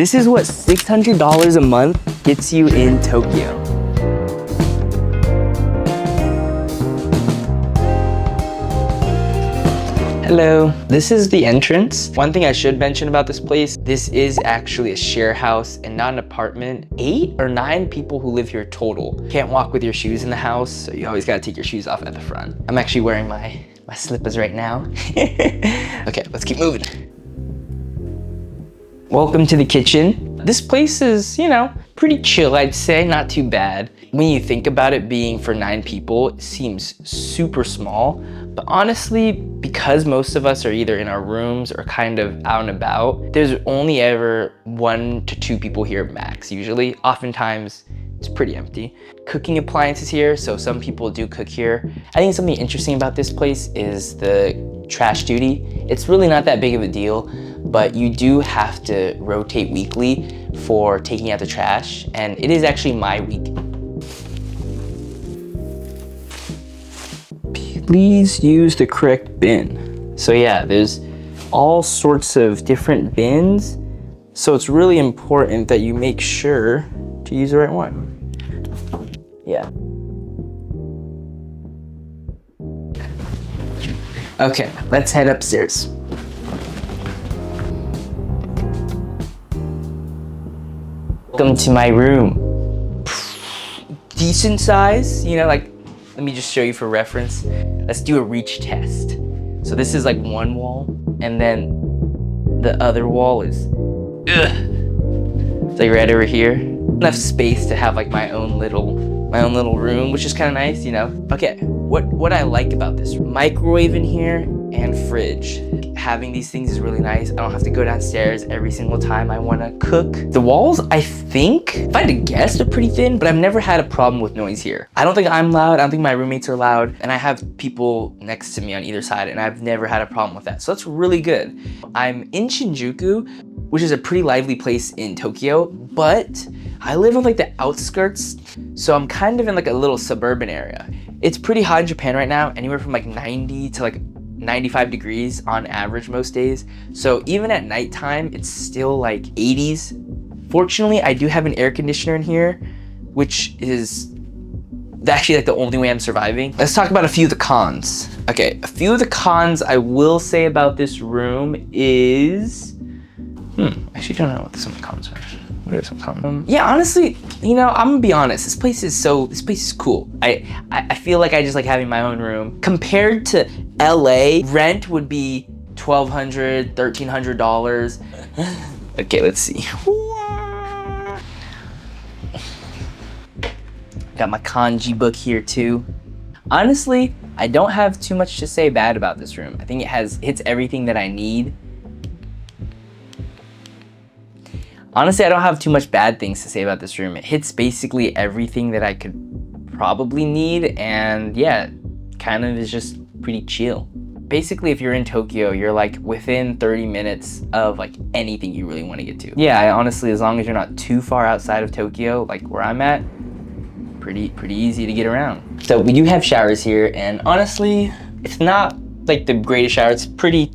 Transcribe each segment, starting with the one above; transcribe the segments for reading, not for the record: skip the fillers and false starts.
This is what $600 a month gets you in Tokyo. Hello, this is the entrance. One thing I should mention about this place, this is actually a share house and not an apartment. 8 or 9 people who live here total. Can't walk with your shoes in the house, so you always gotta take your shoes off at the front. I'm actually wearing my slippers right now. Okay, let's keep moving. Welcome to the kitchen. This place is, you know, pretty chill, I'd say, not too bad. When you think about it being for 9 people, it seems super small. But honestly, because most of us are either in our rooms or kind of out and about, there's only ever 1 to 2 people here max, usually. Oftentimes, it's pretty empty. Cooking appliances here, so some people do cook here. I think something interesting about this place is the trash duty. It's really not that big of a deal, but you do have to rotate weekly for taking out the trash, and it is actually my week. Please use the correct bin. So yeah, there's all sorts of different bins, so it's really important that you make sure to use the right one. Yeah. Okay, let's head upstairs. Welcome to my room. Decent size, you know, like, let me just show you for reference. Let's do a reach test. So this is like one wall, and then the other wall is, it's like right over here. Enough space to have like my own little room, which is kind of nice, you know. Okay, what I like about this microwave in here and fridge. Having these things is really nice. I don't have to go downstairs every single time I want to cook. The walls, I think, if I had to guess, they're pretty thin, but I've never had a problem with noise here. I don't think I'm loud. I don't think my roommates are loud, and I have people next to me on either side, and I've never had a problem with that. So that's really good. I'm in Shinjuku, which is a pretty lively place in Tokyo, but I live on like the outskirts, so I'm kind of in like a little suburban area. It's pretty hot in Japan right now, anywhere from like 90 to like 95 degrees on average most days. So even at nighttime, it's still like 80s. Fortunately, I do have an air conditioner in here, which is actually like the only way I'm surviving. Let's talk about a few of the cons. Okay, a few of the cons I will say about this room is, I actually don't know what some of the cons are. What are some cons? Yeah, honestly, you know, I'm gonna be honest. This place is cool. I feel like I just like having my own room. Compared to LA, rent would be $1,200, $1,300. Okay, let's see. Got my kanji book here too. Honestly, I don't have too much to say bad about this room. I think it hits everything that I need. Honestly, I don't have too much bad things to say about this room. It hits basically everything that I could probably need, and yeah, kind of is just pretty chill. Basically, if you're in Tokyo, you're like within 30 minutes of like anything you really want to get to. Yeah, honestly, as long as you're not too far outside of Tokyo, like where I'm at, pretty easy to get around. So we do have showers here, and honestly, it's not like the greatest shower. It's pretty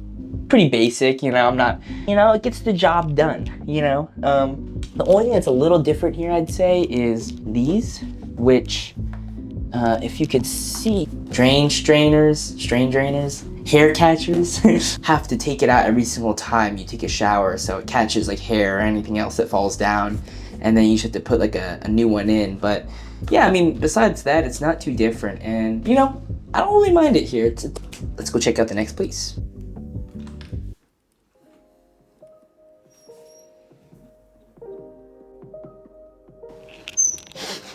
basic, you know. I'm not, you know, it gets the job done, you know. The only thing that's a little different here, I'd say, is these, which if you could see, strain drainers, hair catchers, have to take it out every single time you take a shower, so it catches like hair or anything else that falls down, and then you just have to put like a new one in. But yeah, I mean, besides that, it's not too different, and you know, I don't really mind it here. Let's go check out the next place.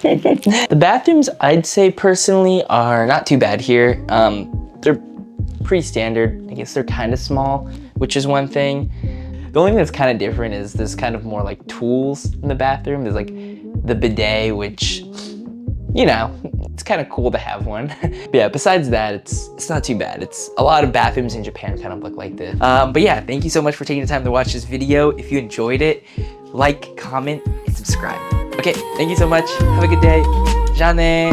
The bathrooms, I'd say personally, are not too bad here. They're pretty standard. I guess they're kind of small, which is one thing. The only thing that's kind of different is there's kind of more like tools in the bathroom. There's like the bidet, which, you know, it's kind of cool to have one. But yeah, besides that, it's not too bad. It's a lot of bathrooms in Japan kind of look like this. But yeah, thank you so much for taking the time to watch this video. If you enjoyed it, like, comment, and subscribe. Okay, thank you so much. Have a good day. Ja ne.